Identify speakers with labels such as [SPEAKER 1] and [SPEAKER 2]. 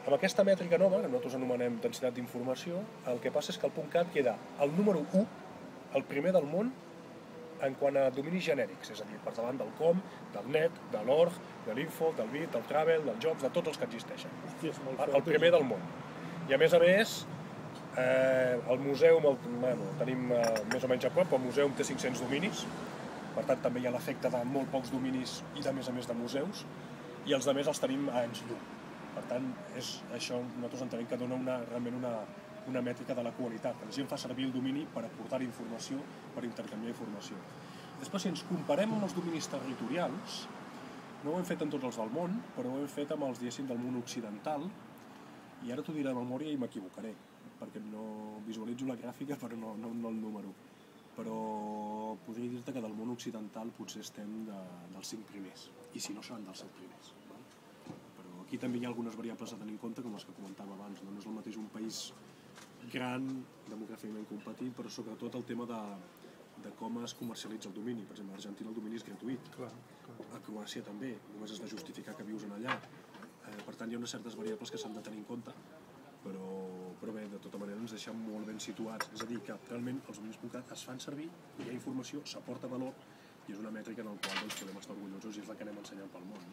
[SPEAKER 1] Amb aquesta mètrica nova, que nosaltres anomenem densitat d'informació, el que passa és que el .cat queda el número 1, el primer del món, en quant a dominis genèrics, és a dir, per davant del com, del net, de l'org, de l'info, del bit, del travel, dels jocs, de tots els que existeixen. El primer del món. I a més, el Museum, tenim més o menys a prop, el Museum té 500 dominis, per tant també hi ha l'efecte de molt pocs dominis i de més a més de museus, i els altres els tenim a anys llum. Per tant, això nosaltres entenem que dona realment una mètrica de la qualitat. La gent fa servir el domini per aportar informació, per intercanviar informació. Després, si ens comparem amb els dominis territorials, no ho hem fet en tots els del món, però ho hem fet amb els, diguéssim, del món occidental, i ara t'ho diré de memòria i m'equivocaré, perquè no visualitzo la gràfica però no el número. Però podria dir-te que del món occidental potser estem dels 5 primers, i si no seran dels 7 primers. Però aquí també hi ha algunes variables a tenir en compte, com les que comentava abans. No és el mateix un país gran, demogràficament competit, però sobretot el tema de com es comercialitza el domini. Per exemple, a Argentina el domini és gratuït. A Croàcia també, només has de justificar que vius en allà. Per tant, hi ha unes certes variables que s'han de tenir en compte, però bé, de tota manera ens deixen molt ben situats. És a dir, que realment els dominis.cat es fan servir, hi ha informació, s'aporta valor, i és una mètrica en la qual podem estar orgullosos i és la que anem ensenyant pel món.